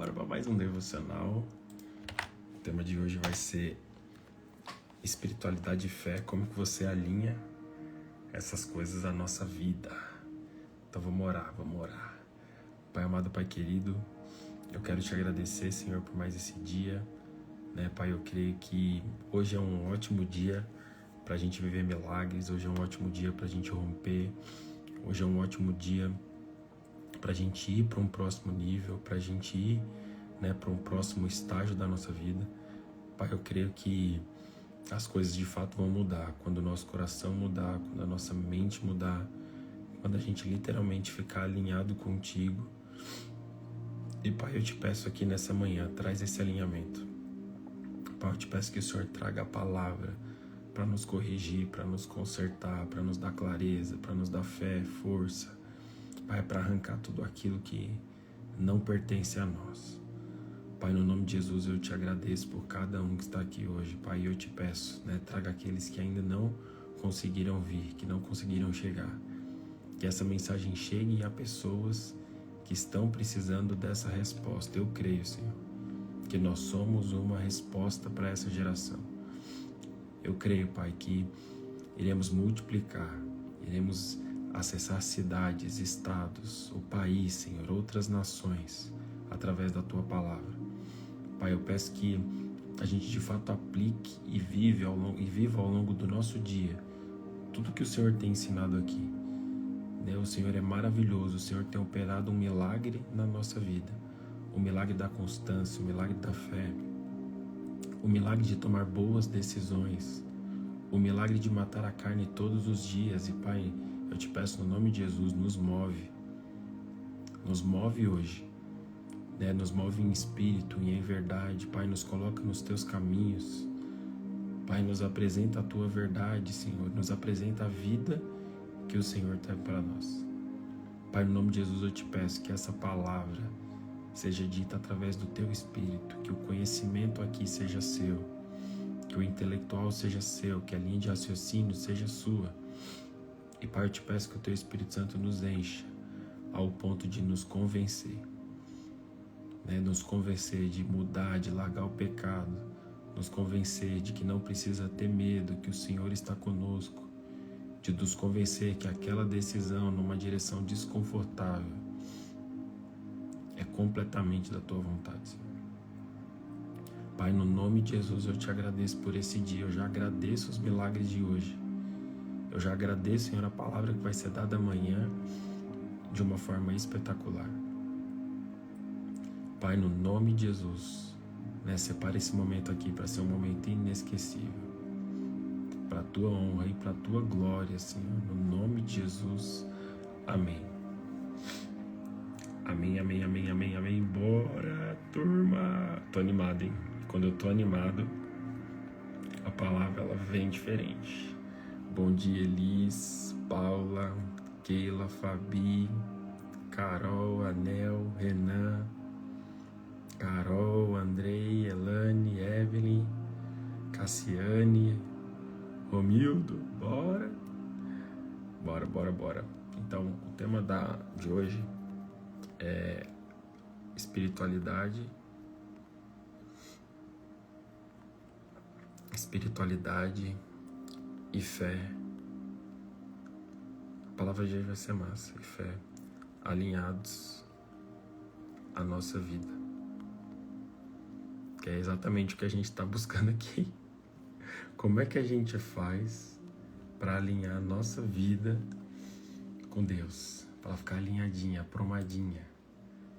bora para mais um devocional. O tema de hoje vai ser espiritualidade e fé, como que você alinha essas coisas à nossa vida. Então vamos orar. Pai amado, Pai querido, eu quero te agradecer, Senhor, por mais esse dia, né, Pai? Eu creio que hoje é um ótimo dia para a gente viver milagres, hoje é um ótimo dia para a gente romper, hoje é um ótimo dia para a gente ir para um próximo nível, para a gente ir, né, para um próximo estágio da nossa vida. Pai, eu creio que as coisas de fato vão mudar quando o nosso coração mudar, quando a nossa mente mudar, quando a gente literalmente ficar alinhado contigo. E Pai, eu te peço aqui nessa manhã, traz esse alinhamento. Pai, eu te peço que o Senhor traga a palavra para nos corrigir, para nos consertar, para nos dar clareza, para nos dar fé, força. Pai, para arrancar tudo aquilo que não pertence a nós. Pai, no nome de Jesus, eu te agradeço por cada um que está aqui hoje. Pai, eu te peço, né, traga aqueles que ainda não conseguiram vir, que não conseguiram chegar. Que essa mensagem chegue a pessoas que estão precisando dessa resposta. Eu creio, Senhor, que nós somos uma resposta para essa geração. Eu creio, Pai, que iremos multiplicar, iremos acessar cidades, estados, o país, Senhor, outras nações, através da Tua Palavra. Pai, eu peço que a gente de fato aplique e viva ao longo do nosso dia tudo que o Senhor tem ensinado aqui. O Senhor é maravilhoso, o Senhor tem operado um milagre na nossa vida, o milagre da constância, o milagre da fé, o milagre de tomar boas decisões, o milagre de matar a carne todos os dias. E Pai, eu te peço no nome de Jesus, nos move hoje, né? Nos move em espírito e em verdade. Pai, nos coloca nos teus caminhos. Pai, nos apresenta a tua verdade, Senhor, nos apresenta a vida que o Senhor tem para nós. Pai, no nome de Jesus eu te peço que essa palavra seja dita através do teu espírito, que o conhecimento aqui seja seu, que o intelectual seja seu, que a linha de raciocínio seja sua. E Pai, eu te peço que o Teu Espírito Santo nos encha ao ponto de nos convencer, né? Nos convencer de mudar, de largar o pecado, nos convencer de que não precisa ter medo, que o Senhor está conosco, de nos convencer que aquela decisão numa direção desconfortável é completamente da Tua vontade, Senhor. Pai, no nome de Jesus eu te agradeço por esse dia, eu já agradeço os milagres de hoje. Eu já agradeço, Senhor, a palavra que vai ser dada amanhã de uma forma espetacular. Pai, no nome de Jesus, né, separa esse momento aqui para ser um momento inesquecível, para a Tua honra e para a Tua glória, Senhor, no nome de Jesus. Amém. Amém. Bora, turma. Tô animado, hein? Quando eu tô animado, a palavra ela vem diferente. Bom dia, Elis, Paula, Keila, Fabi, Carol, Anel, Renan, Carol, Andrei, Elane, Evelyn, Cassiane, Romildo. Bora. Então, o tema de hoje é espiritualidade e fé. A palavra de hoje vai ser massa. E fé, alinhados à nossa vida, que é exatamente o que a gente está buscando aqui. Como é que a gente faz para alinhar a nossa vida com Deus, para ela ficar alinhadinha, aprumadinha?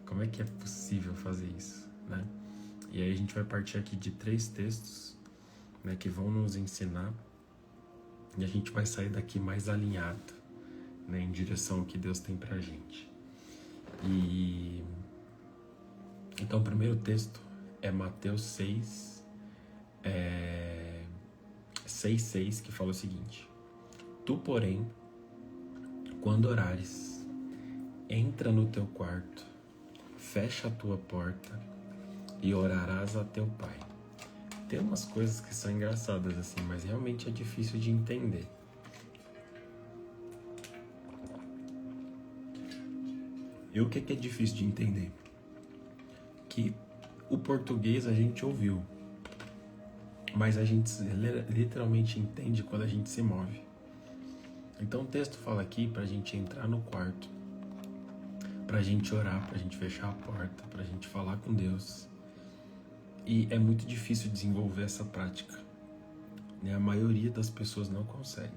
Como é que é possível fazer isso, né? E aí a gente vai partir aqui de 3 textos, né, que vão nos ensinar, e a gente vai sair daqui mais alinhado, né, em direção ao que Deus tem pra gente. Então o primeiro texto é Mateus 6:6, que fala o seguinte: Tu, porém, quando orares, entra no teu quarto, fecha a tua porta e orarás a teu Pai. Tem umas coisas que são engraçadas assim, mas realmente é difícil de entender. E o que é difícil de entender? que o português a gente ouviu, mas a gente literalmente entende quando a gente se move. Então o texto fala aqui pra gente entrar no quarto, pra gente orar, pra gente fechar a porta, pra gente falar com Deus. E é muito difícil desenvolver essa prática, né? A maioria das pessoas não consegue.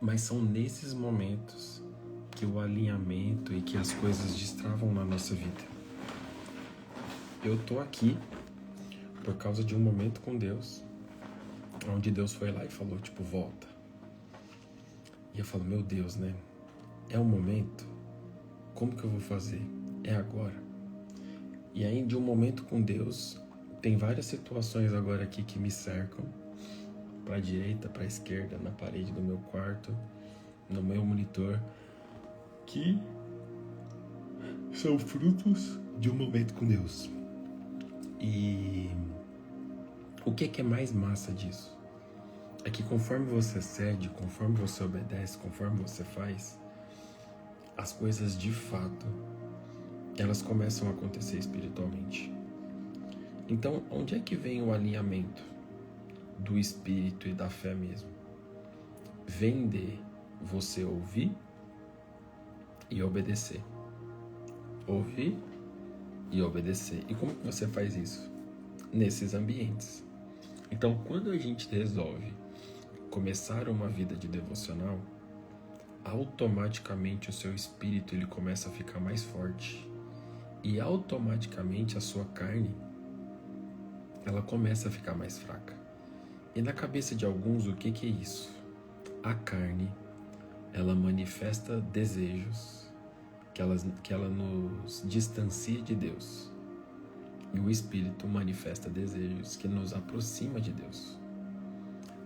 Mas são nesses momentos que o alinhamento e que as coisas destravam na nossa vida. Eu tô aqui por causa de um momento com Deus, onde Deus foi lá e falou, tipo, volta. E eu falo, meu Deus, né? É o momento? Como que eu vou fazer? É agora. E aí, de um momento com Deus, tem várias situações agora aqui que me cercam, para a direita, para a esquerda, na parede do meu quarto, no meu monitor, que são frutos de um momento com Deus. E o que é mais massa disso? É que conforme você cede, conforme você obedece, conforme você faz, as coisas de fato, elas começam a acontecer espiritualmente. Então, onde é que vem o alinhamento do espírito e da fé mesmo? Vem de você ouvir e obedecer. Ouvir e obedecer. E como que você faz isso? Nesses ambientes. Então, quando a gente resolve começar uma vida de devocional, automaticamente o seu espírito ele começa a ficar mais forte. E automaticamente a sua carne ela começa a ficar mais fraca. E na cabeça de alguns, o que é isso? A carne, ela manifesta desejos que ela nos distancia de Deus. E o Espírito manifesta desejos que nos aproxima de Deus.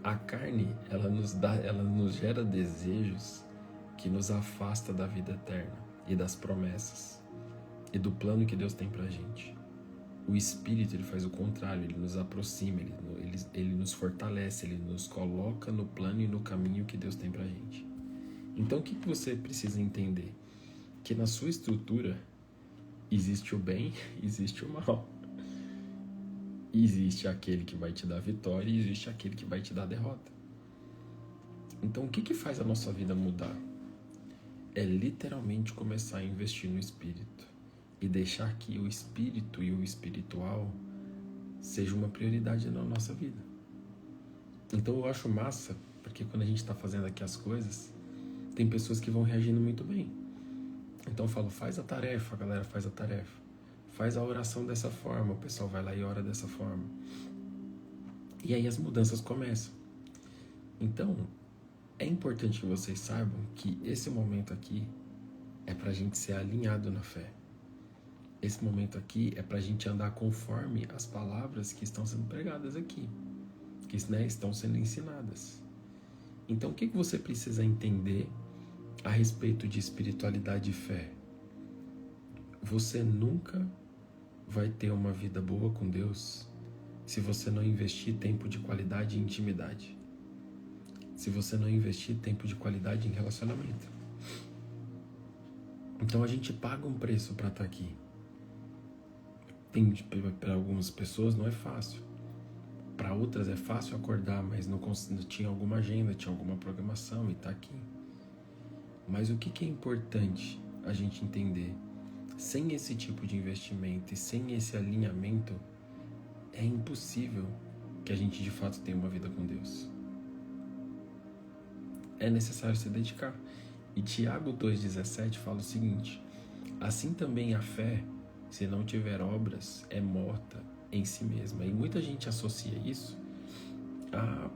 A carne, ela nos gera desejos que nos afasta da vida eterna e das promessas e do plano que Deus tem pra gente. O Espírito, ele faz o contrário, ele nos aproxima, ele nos fortalece, ele nos coloca no plano e no caminho que Deus tem pra gente. Então, o que você precisa entender? Que na sua estrutura existe o bem, existe o mal. Existe aquele que vai te dar vitória e existe aquele que vai te dar derrota. Então, o que faz a nossa vida mudar? É literalmente começar a investir no Espírito e deixar que o Espírito e o espiritual seja uma prioridade na nossa vida. Então, eu acho massa, porque quando a gente está fazendo aqui as coisas, tem pessoas que vão reagindo muito bem. Então, eu falo, faz a tarefa, a galera faz a tarefa. Faz a oração dessa forma, o pessoal vai lá e ora dessa forma. E aí as mudanças começam. Então, é importante que vocês saibam que esse momento aqui é pra gente ser alinhado na fé. Esse momento aqui é pra gente andar conforme as palavras que estão sendo pregadas aqui, que estão sendo ensinadas. Então, o que você precisa entender a respeito de espiritualidade e fé? Você nunca vai ter uma vida boa com Deus se você não investir tempo de qualidade em intimidade. Se você não investir tempo de qualidade em relacionamento. Então a gente paga um preço para estar aqui. Para algumas pessoas não é fácil. Para outras é fácil acordar, mas não tinha alguma agenda, tinha alguma programação e tá aqui. Mas o que é importante a gente entender? Sem esse tipo de investimento e sem esse alinhamento, é impossível que a gente de fato tenha uma vida com Deus. É necessário se dedicar. E Tiago 2,17 fala o seguinte: assim também a fé, se não tiver obras, é morta em si mesma. E muita gente associa isso a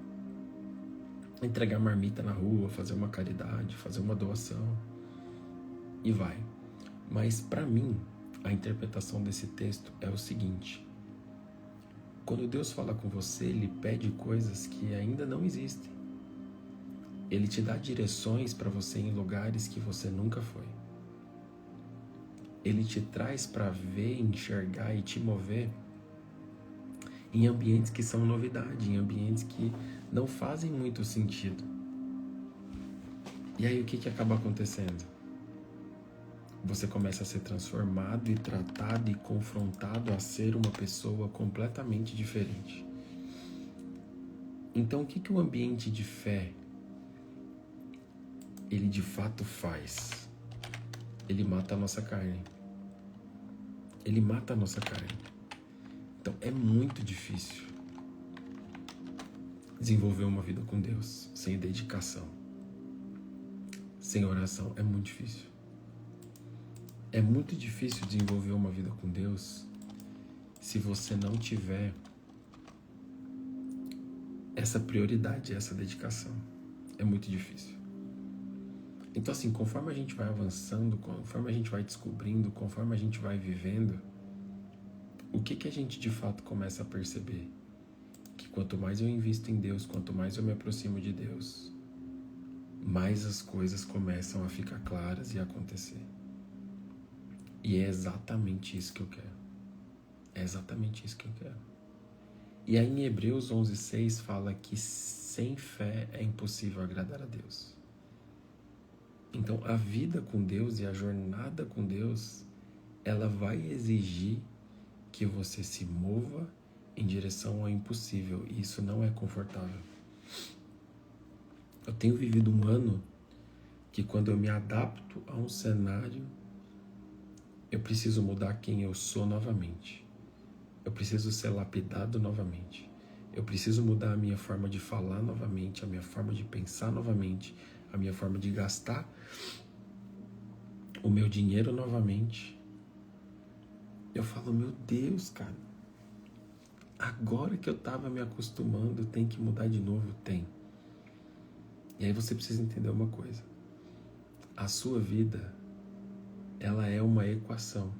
entregar marmita na rua, fazer uma caridade, fazer uma doação e vai. Mas para mim, a interpretação desse texto é o seguinte: quando Deus fala com você, Ele pede coisas que ainda não existem. Ele te dá direções para você em lugares que você nunca foi. Ele te traz para ver, enxergar e te mover em ambientes que são novidade, em ambientes que não fazem muito sentido. E aí o que acaba acontecendo? você começa a ser transformado e tratado e confrontado a ser uma pessoa completamente diferente. Então, o que o ambiente de fé, ele de fato faz? Ele mata a nossa carne. Ele mata a nossa carne. Então, é muito difícil desenvolver uma vida com Deus sem dedicação, sem oração. É muito difícil. É muito difícil desenvolver uma vida com Deus se você não tiver essa prioridade, essa dedicação. É muito difícil. Então, assim, conforme a gente vai avançando, conforme a gente vai descobrindo, conforme a gente vai vivendo, o que a gente de fato começa a perceber? Que quanto mais eu invisto em Deus, quanto mais eu me aproximo de Deus, mais as coisas começam a ficar claras e a acontecer. E é exatamente isso que eu quero. É exatamente isso que eu quero. E aí em Hebreus 11:6 fala que sem fé é impossível agradar a Deus. Então a vida com Deus e a jornada com Deus, ela vai exigir que você se mova em direção ao impossível. E isso não é confortável. Eu tenho vivido um ano que quando eu me adapto a um cenário, eu preciso mudar quem eu sou novamente. Eu preciso ser lapidado novamente. Eu preciso mudar a minha forma de falar novamente, a minha forma de pensar novamente, a minha forma de gastar o meu dinheiro novamente. Eu falo, meu Deus, cara, agora que eu tava me acostumando, tem que mudar de novo? Tem. E aí você precisa entender uma coisa. A sua vida, ela é uma equação.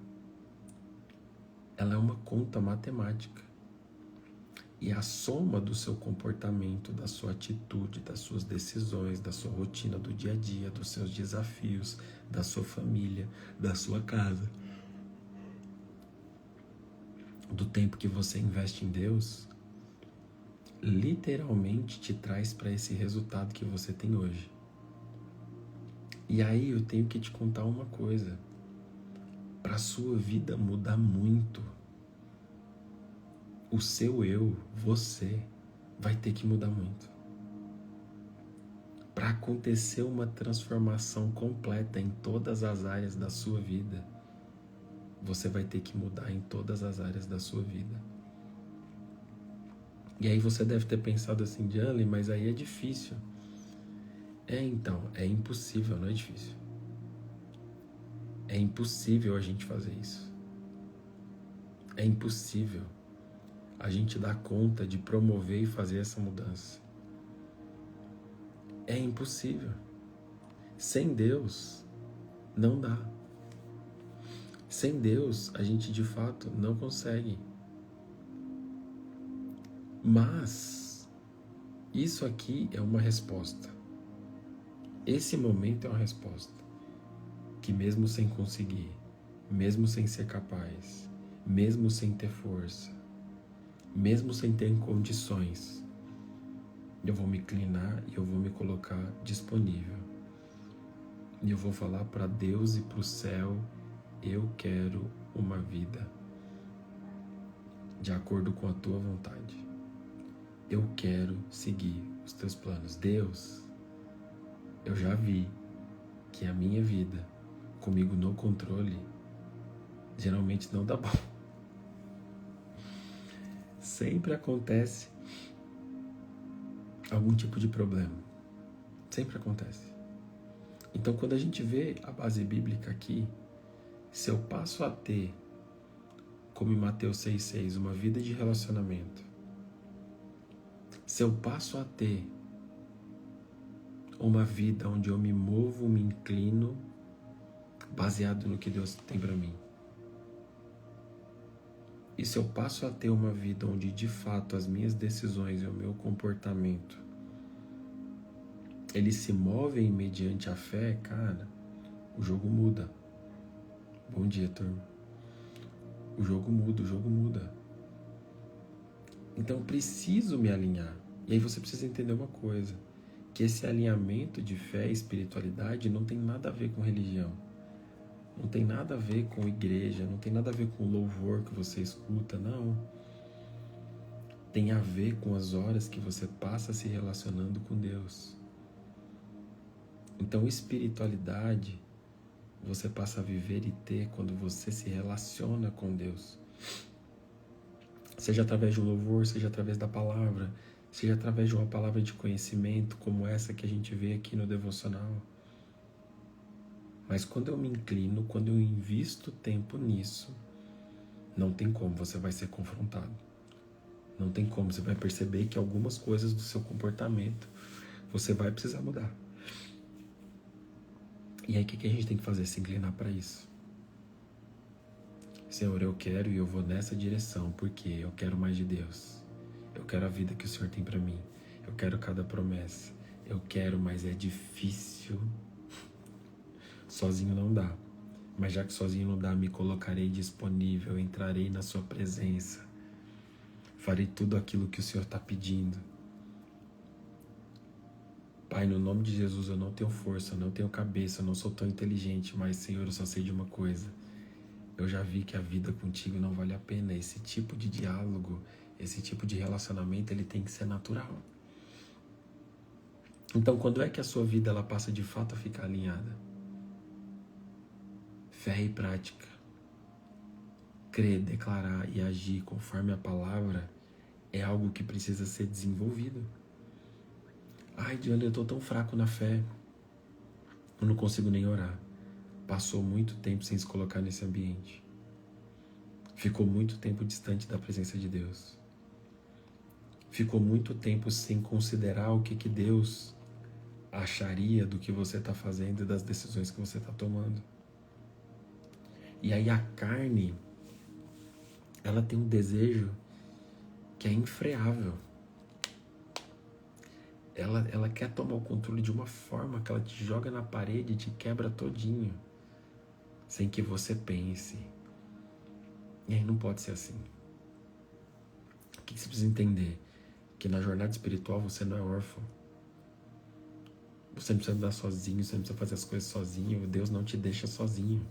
Ela é uma conta matemática. E a soma do seu comportamento, da sua atitude, das suas decisões, da sua rotina do dia a dia, dos seus desafios, da sua família, da sua casa, do tempo que você investe em Deus, literalmente te traz para esse resultado que você tem hoje. E aí eu tenho que te contar uma coisa. Para a sua vida mudar muito, o seu eu, você, vai ter que mudar muito. Para acontecer uma transformação completa em todas as áreas da sua vida, você vai ter que mudar em todas as áreas da sua vida. E aí você deve ter pensado assim, Janley, mas aí é difícil. Então, é impossível, não é difícil. É impossível a gente fazer isso. É impossível a gente dar conta de promover e fazer essa mudança. É impossível. Sem Deus, não dá. Sem Deus, a gente de fato não consegue. Mas, isso aqui é uma resposta. Esse momento é uma resposta. Que mesmo sem conseguir, mesmo sem ser capaz, mesmo sem ter força, mesmo sem ter condições, eu vou me inclinar e eu vou me colocar disponível. E eu vou falar para Deus e para o céu, eu quero uma vida de acordo com a tua vontade. Eu quero seguir os teus planos. Deus, eu já vi que a minha vida, comigo no controle, geralmente não dá bom. Sempre acontece algum tipo de problema. Sempre acontece. Então, quando a gente vê a base bíblica aqui, se eu passo a ter, como em Mateus 6,6, uma vida de relacionamento, se eu passo a ter uma vida onde eu me movo, me inclino, baseado no que Deus tem para mim, e se eu passo a ter uma vida onde de fato as minhas decisões e o meu comportamento eles se movem mediante a fé, cara, o jogo muda. Bom dia, turma. O jogo muda. Então eu preciso me alinhar. E aí você precisa entender uma coisa, que esse alinhamento de fé e espiritualidade não tem nada a ver com religião. Não tem nada a ver com igreja, não tem nada a ver com o louvor que você escuta, não. Tem a ver com as horas que você passa se relacionando com Deus. Então, espiritualidade você passa a viver e ter quando você se relaciona com Deus. Seja através de um louvor, seja através da palavra, seja através de uma palavra de conhecimento, como essa que a gente vê aqui no devocional. Mas quando eu me inclino, quando eu invisto tempo nisso, não tem como, você vai ser confrontado. Não tem como, você vai perceber que algumas coisas do seu comportamento você vai precisar mudar. E aí o que a gente tem que fazer? Se inclinar para isso. Senhor, eu quero e eu vou nessa direção, porque eu quero mais de Deus. Eu quero a vida que o Senhor tem para mim. Eu quero cada promessa. Eu quero, mas é difícil. Sozinho não dá. Mas já que sozinho não dá, me colocarei disponível, entrarei na sua presença. Farei tudo aquilo que o Senhor está pedindo. Pai, no nome de Jesus, eu não tenho força, eu não tenho cabeça, eu não sou tão inteligente, mas, Senhor, eu só sei de uma coisa. Eu já vi que a vida contigo não vale a pena. Esse tipo de diálogo, esse tipo de relacionamento, ele tem que ser natural. Então, quando é que a sua vida ela passa de fato a ficar alinhada? Fé e prática. Crer, declarar e agir conforme a palavra é algo que precisa ser desenvolvido. Ai, Diana, eu estou tão fraco na fé. Eu não consigo nem orar. Passou muito tempo sem se colocar nesse ambiente. Ficou muito tempo distante da presença de Deus. Ficou muito tempo sem considerar o que Deus acharia do que você está fazendo e das decisões que você está tomando. E aí a carne, ela tem um desejo que é infreável. Ela quer tomar o controle de uma forma que ela te joga na parede e te quebra todinho, sem que você pense. E aí não pode ser assim. O que você precisa entender? Que na jornada espiritual você não é órfão. Você não precisa andar sozinho, você não precisa fazer as coisas sozinho. Deus não te deixa sozinho.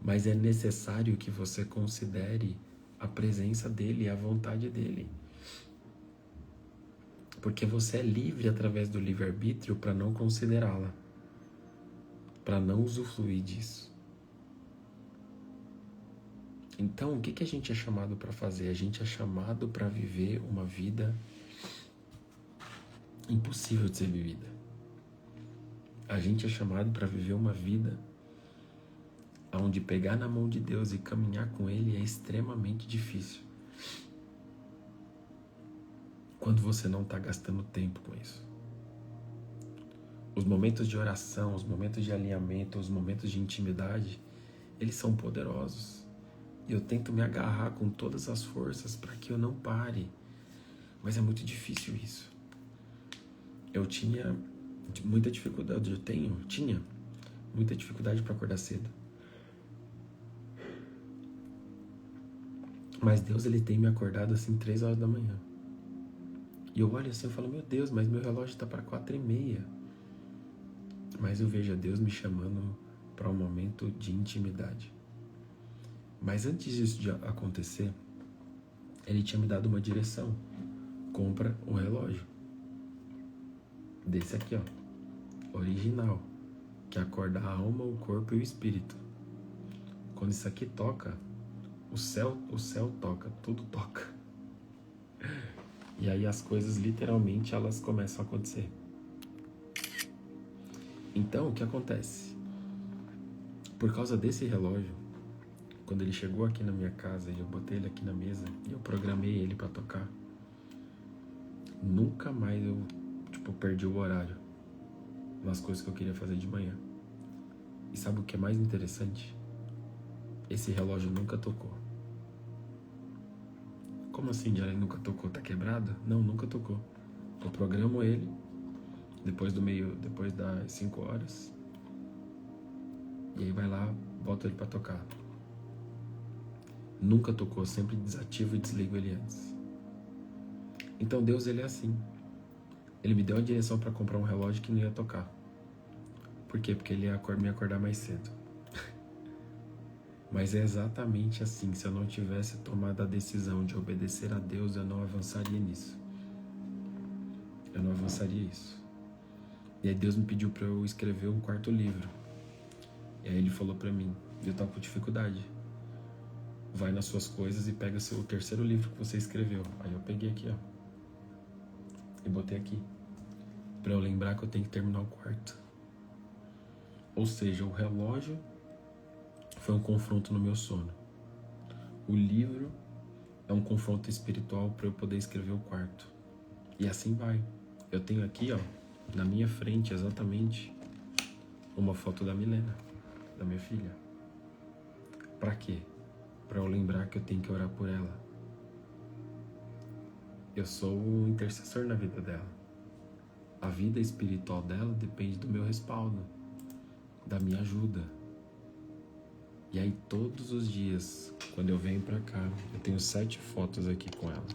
Mas é necessário que você considere a presença dele e a vontade dele. Porque você é livre através do livre-arbítrio para não considerá-la, para não usufruir disso. Então, o que a gente é chamado para fazer? A gente é chamado para viver uma vida impossível de ser vivida. A gente é chamado para viver uma vida onde pegar na mão de Deus e caminhar com Ele é extremamente difícil. Quando você não está gastando tempo com isso. Os momentos de oração, os momentos de alinhamento, os momentos de intimidade, eles são poderosos. E eu tento me agarrar com todas as forças para que eu não pare. Mas é muito difícil isso. Eu tinha muita dificuldade, tinha muita dificuldade para acordar cedo. Mas Deus, ele tem me acordado assim 3 horas da manhã. E eu olho assim e falo, meu Deus, mas meu relógio está para 4h30. Mas eu vejo a Deus me chamando para um momento de intimidade. Mas antes disso de acontecer, ele tinha me dado uma direção. Compra um relógio. Desse aqui, ó. Original. Que acorda a alma, o corpo e o espírito. Quando isso aqui toca, o céu toca, tudo toca. E aí as coisas literalmente elas começam a acontecer. Então o que acontece? Por causa desse relógio, quando ele chegou aqui na minha casa e eu botei ele aqui na mesa e eu programei ele para tocar, nunca mais eu perdi o horário nas coisas que eu queria fazer de manhã. E sabe o que é mais interessante? Esse relógio nunca tocou. Como assim, Diário? Nunca tocou? Tá quebrado? Não, nunca tocou. Eu programo ele depois das 5 horas. E aí vai lá, boto ele pra tocar. Nunca tocou, sempre desativo e desligo ele antes. Então Deus, ele é assim. Ele me deu a direção para comprar um relógio que não ia tocar. Por quê? Porque ele ia me acordar mais cedo. Mas é exatamente assim. Se eu não tivesse tomado a decisão de obedecer a Deus, eu não avançaria nisso. Eu não avançaria isso. E aí Deus me pediu para eu escrever um quarto livro. E aí Ele falou para mim, eu tava com dificuldade. Vai nas suas coisas e pega o terceiro livro que você escreveu. Aí eu peguei aqui, ó. E botei aqui. Para eu lembrar que eu tenho que terminar o quarto. Ou seja, o relógio foi um confronto no meu sono. O livro é um confronto espiritual para eu poder escrever o quarto. E assim vai. Eu tenho aqui, ó, na minha frente exatamente uma foto da Milena, da minha filha. Para quê? Para eu lembrar que eu tenho que orar por ela. Eu sou o intercessor na vida dela. A vida espiritual dela depende do meu respaldo, da minha ajuda. E aí todos os dias, quando eu venho pra cá, eu tenho 7 fotos aqui com ela.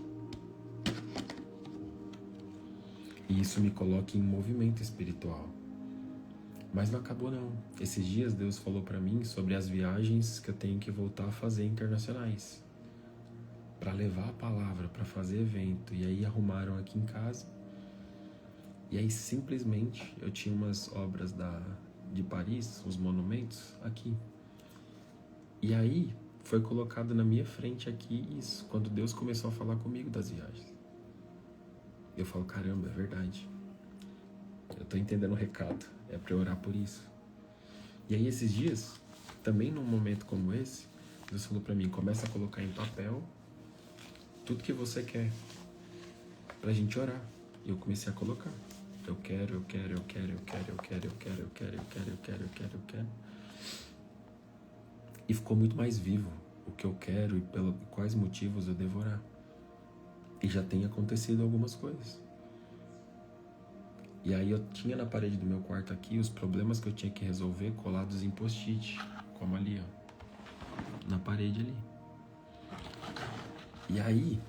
E isso me coloca em movimento espiritual. Mas não acabou não. Esses dias Deus falou pra mim sobre as viagens que eu tenho que voltar a fazer internacionais. Pra levar a palavra, pra fazer evento. E aí arrumaram aqui em casa. E aí simplesmente eu tinha umas obras de Paris, os monumentos, aqui. E aí foi colocado na minha frente aqui isso, quando Deus começou a falar comigo das viagens. Eu falo, caramba, é verdade. Eu tô entendendo o recado, é pra eu orar por isso. E aí esses dias, também num momento como esse, Deus falou pra mim, começa a colocar em papel tudo que você quer, pra gente orar. E eu comecei a colocar. Eu quero. E ficou muito mais vivo o que eu quero e pelos quais motivos eu devo orar. E já tem acontecido algumas coisas. E aí eu tinha na parede do meu quarto aqui os problemas que eu tinha que resolver colados em post-it, como ali, ó, na parede ali. E aí,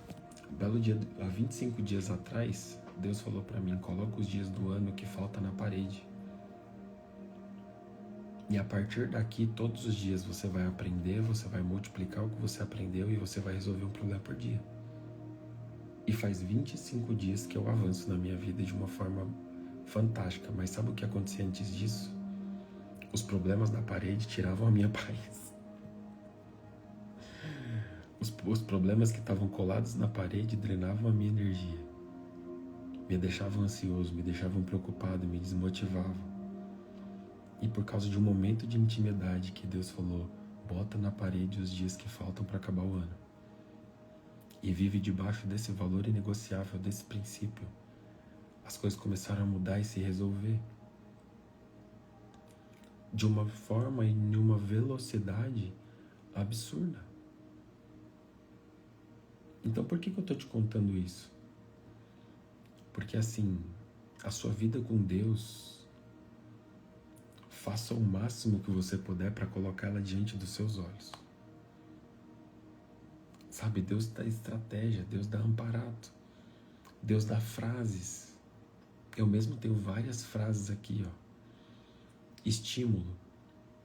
belo dia, há 25 dias atrás, Deus falou pra mim, coloca os dias do ano que falta na parede. E a partir daqui, todos os dias você vai aprender, você vai multiplicar o que você aprendeu e você vai resolver um problema por dia. E faz 25 dias que eu avanço na minha vida de uma forma fantástica. Mas sabe o que acontecia antes disso? Os problemas da parede tiravam a minha paz. Os problemas que estavam colados na parede drenavam a minha energia. Me deixavam ansioso, me deixavam preocupado, me desmotivavam. E por causa de um momento de intimidade que Deus falou, bota na parede os dias que faltam para acabar o ano. E vive debaixo desse valor inegociável, desse princípio. As coisas começaram a mudar e se resolver. De uma forma e em uma velocidade absurda. Então por que eu estou te contando isso? Porque assim, a sua vida com Deus, faça o máximo que você puder para colocá-la diante dos seus olhos. Sabe, Deus dá estratégia, Deus dá amparado, Deus dá frases. Eu mesmo tenho várias frases aqui, ó. Estímulo,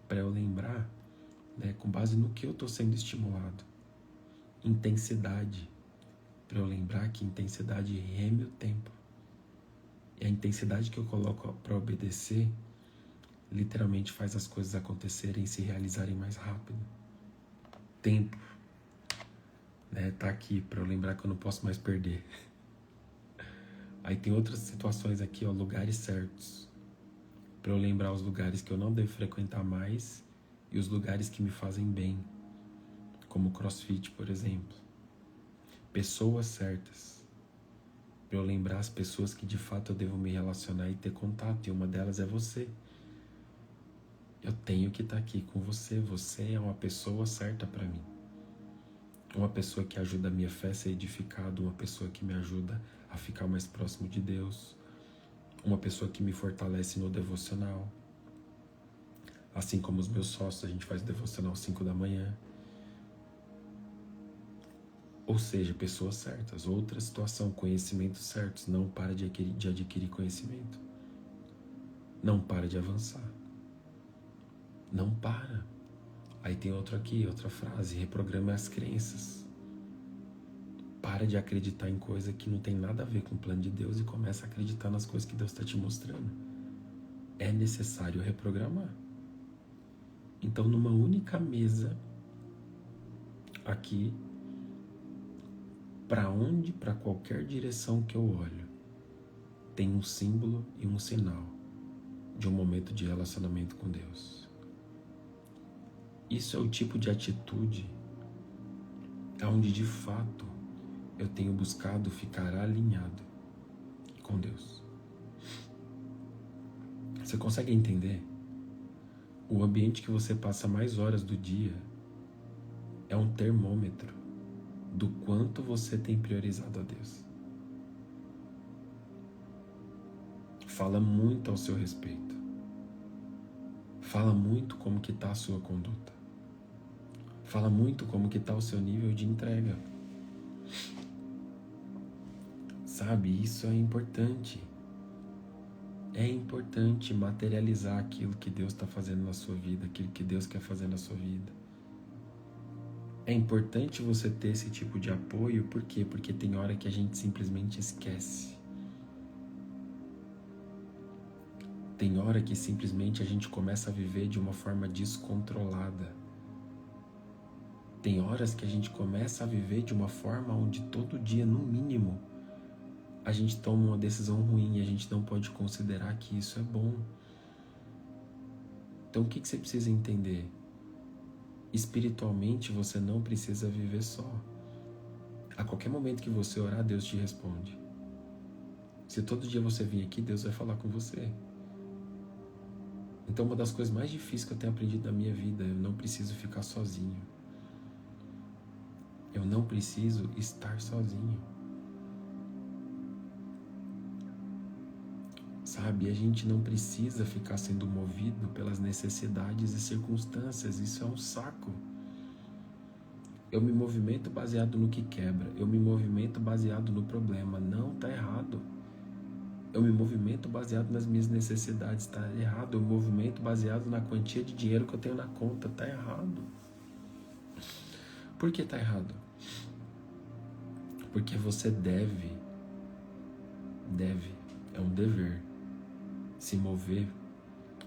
para eu lembrar, né, com base no que eu estou sendo estimulado. Intensidade, para eu lembrar que intensidade reme o tempo. E a intensidade que eu coloco para obedecer, literalmente faz as coisas acontecerem e se realizarem mais rápido. Tempo, né, tá aqui para eu lembrar que eu não posso mais perder. Aí tem outras situações aqui, ó, lugares certos, para eu lembrar os lugares que eu não devo frequentar mais e os lugares que me fazem bem, como CrossFit, por exemplo. Pessoas certas, para eu lembrar as pessoas que de fato eu devo me relacionar e ter contato, e uma delas é você. Eu tenho que estar aqui com você, você é uma pessoa certa para mim. Uma pessoa que ajuda a minha fé a ser edificada, uma pessoa que me ajuda a ficar mais próximo de Deus, uma pessoa que me fortalece no devocional. Assim como os meus sócios, a gente faz devocional às 5 da manhã. Ou seja, pessoas certas. Outra situação, conhecimentos certos. Não para de adquirir conhecimento. Não para de avançar. Não para. Aí tem outro aqui, outra frase: reprograme as crenças. Para de acreditar em coisa que não tem nada a ver com o plano de Deus e começa a acreditar nas coisas que Deus está te mostrando. É necessário reprogramar. Então, numa única mesa, aqui, para qualquer direção que eu olho, tem um símbolo e um sinal de um momento de relacionamento com Deus. Isso é o tipo de atitude onde, de fato, eu tenho buscado ficar alinhado com Deus. Você consegue entender? O ambiente que você passa mais horas do dia é um termômetro do quanto você tem priorizado a Deus. Fala muito ao seu respeito. Fala muito como que está a sua conduta. Fala muito como que está o seu nível de entrega. Sabe, isso é importante. É importante materializar aquilo que Deus está fazendo na sua vida, aquilo que Deus quer fazer na sua vida. É importante você ter esse tipo de apoio, por quê? Porque tem hora que a gente simplesmente esquece. Tem hora que simplesmente a gente começa a viver de uma forma descontrolada. Tem horas que a gente começa a viver de uma forma onde todo dia, no mínimo, a gente toma uma decisão ruim e a gente não pode considerar que isso é bom. Então o que você precisa entender? Espiritualmente você não precisa viver só. A qualquer momento que você orar, Deus te responde. Se todo dia você vir aqui, Deus vai falar com você. Então uma das coisas mais difíceis que eu tenho aprendido na minha vida, eu não preciso ficar sozinho. Eu não preciso estar sozinho. Sabe, a gente não precisa ficar sendo movido pelas necessidades e circunstâncias, isso é um saco. Eu me movimento baseado no que quebra, eu me movimento baseado no problema, não está errado. Eu me movimento baseado nas minhas necessidades, está errado. Eu me movimento baseado na quantia de dinheiro que eu tenho na conta, está errado. Por que está errado? Porque você deve, é um dever, se mover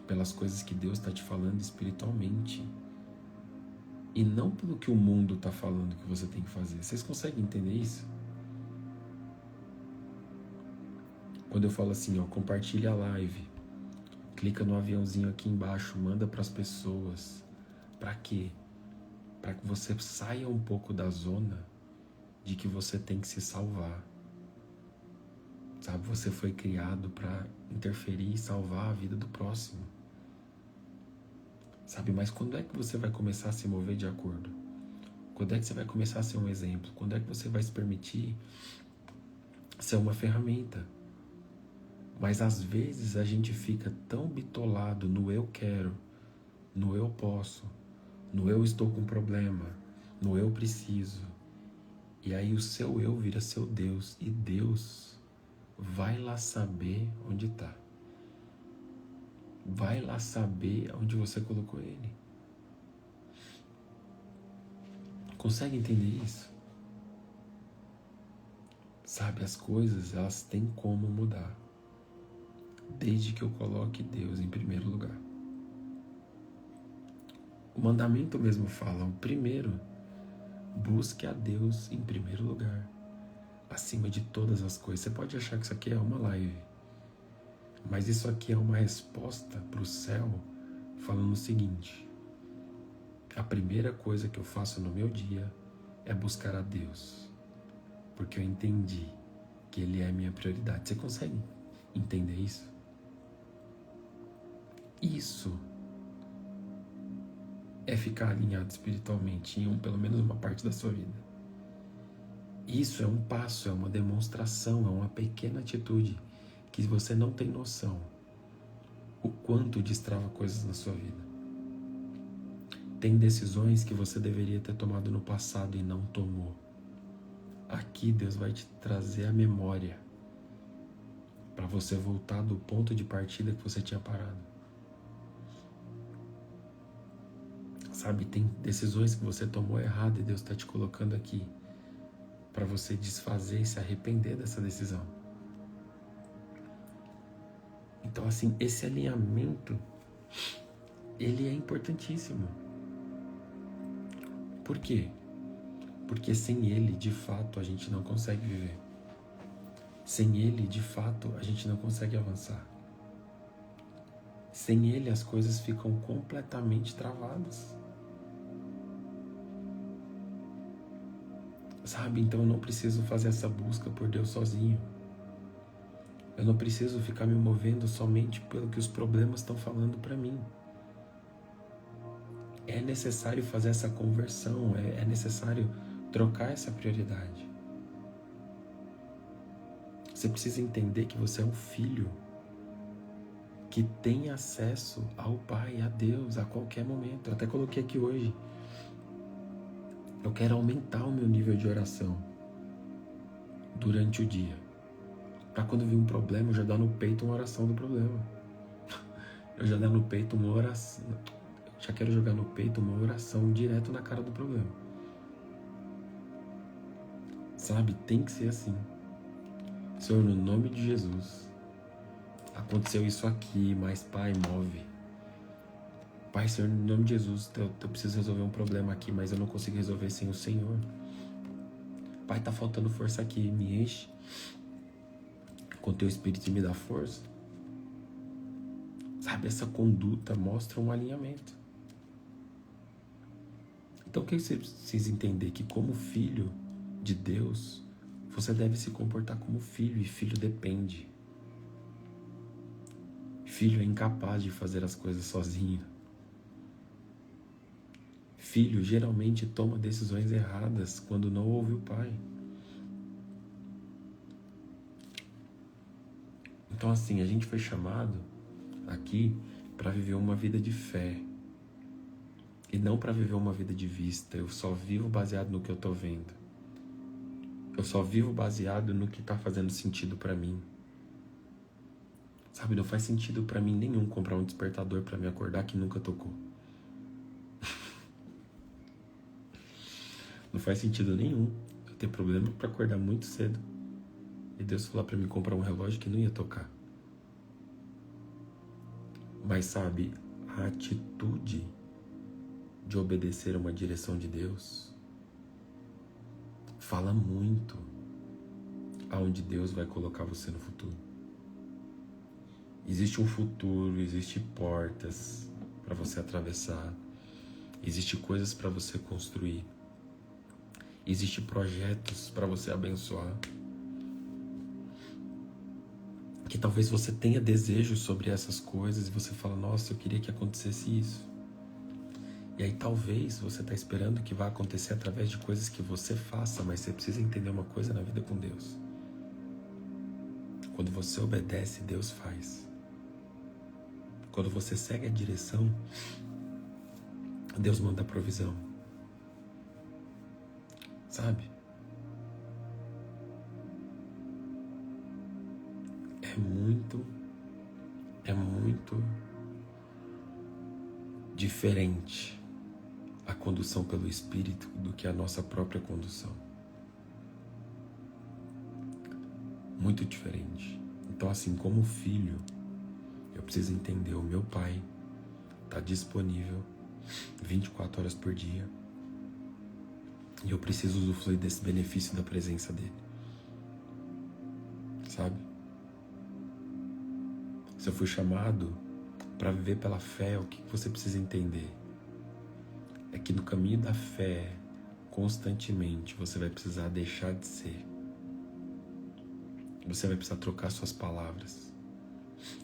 pelas coisas que Deus está te falando espiritualmente e não pelo que o mundo está falando que você tem que fazer. Vocês conseguem entender isso? Quando eu falo assim, ó, compartilha a live, clica no aviãozinho aqui embaixo, manda para as pessoas. Para quê? Para que você saia um pouco da zona de que você tem que se salvar. Sabe, você foi criado para interferir e salvar a vida do próximo. Sabe, mas quando é que você vai começar a se mover de acordo? Quando é que você vai começar a ser um exemplo? Quando é que você vai se permitir ser uma ferramenta? Mas às vezes a gente fica tão bitolado no eu quero, no eu posso, no eu estou com problema, no eu preciso. E aí o seu eu vira seu Deus e Deus vai lá saber onde está. Vai lá saber onde você colocou ele. Consegue entender isso? Sabe, as coisas, elas têm como mudar, desde que eu coloque Deus em primeiro lugar. O mandamento mesmo fala, o primeiro, busque a Deus em primeiro lugar, acima de todas as coisas. Você pode achar que isso aqui é uma live, mas isso aqui é uma resposta para o céu falando o seguinte: a primeira coisa que eu faço no meu dia é buscar a Deus, porque eu entendi que Ele é a minha prioridade. Você consegue entender isso? Isso é ficar alinhado espiritualmente em pelo menos uma parte da sua vida. Isso é um passo, é uma demonstração, é uma pequena atitude que você não tem noção o quanto destrava coisas na sua vida. Tem decisões que você deveria ter tomado no passado e não tomou. Aqui Deus vai te trazer a memória para você voltar do ponto de partida que você tinha parado. Sabe, tem decisões que você tomou errado e Deus está te colocando aqui para você desfazer e se arrepender dessa decisão. Então, assim, esse alinhamento, ele é importantíssimo. Por quê? Porque sem ele, de fato, a gente não consegue viver. Sem ele, de fato, a gente não consegue avançar. Sem ele, as coisas ficam completamente travadas. Sabe? Então eu não preciso fazer essa busca por Deus sozinho. Eu não preciso ficar me movendo somente pelo que os problemas estão falando para mim. É necessário fazer essa conversão, é necessário trocar essa prioridade. Você precisa entender que você é um filho que tem acesso ao Pai, a Deus, a qualquer momento. Eu até coloquei aqui hoje. Eu quero aumentar o meu nível de oração durante o dia. Para quando vir um problema, eu já dar no peito uma oração do problema. Eu já dar no peito uma oração. Já quero jogar no peito uma oração direto na cara do problema. Sabe, tem que ser assim. Senhor, no nome de Jesus, aconteceu isso aqui, mas Pai, move. Pai, Senhor, no nome de Jesus, eu preciso resolver um problema aqui, mas eu não consigo resolver sem o Senhor. Pai, tá faltando força aqui, me enche com teu Espírito e me dá força. Sabe, essa conduta mostra um alinhamento. Então o que você precisa entender? Que como filho de Deus, você deve se comportar como filho, e filho depende. Filho é incapaz de fazer as coisas sozinho. Filho geralmente toma decisões erradas quando não ouve o pai. Então assim, a gente foi chamado aqui para viver uma vida de fé. E não para viver uma vida de vista. Eu só vivo baseado no que eu estou vendo. Eu só vivo baseado no que está fazendo sentido para mim. Sabe, não faz sentido para mim nenhum comprar um despertador para me acordar que nunca tocou. Não faz sentido nenhum eu ter problema para acordar muito cedo e Deus falar para mim comprar um relógio que não ia tocar. Mas sabe, a atitude de obedecer a uma direção de Deus fala muito aonde Deus vai colocar você no futuro. Existe um futuro, existe portas para você atravessar, existe coisas para você construir, existe projetos para você abençoar, que talvez você tenha desejos sobre essas coisas e você fala, nossa, eu queria que acontecesse isso. E aí talvez você está esperando que vá acontecer através de coisas que você faça, mas você precisa entender uma coisa na vida com Deus. Quando você obedece, Deus faz. Quando você segue a direção, Deus manda a provisão. Sabe? É muito diferente a condução pelo Espírito do que a nossa própria condução. Muito diferente. Então, assim, como filho, eu preciso entender, o meu Pai está disponível 24 horas por dia e eu preciso usufruir desse benefício da presença dele. Sabe? Se eu fui chamado para viver pela fé, o que você precisa entender? É que no caminho da fé, constantemente, você vai precisar deixar de ser. Você vai precisar trocar suas palavras.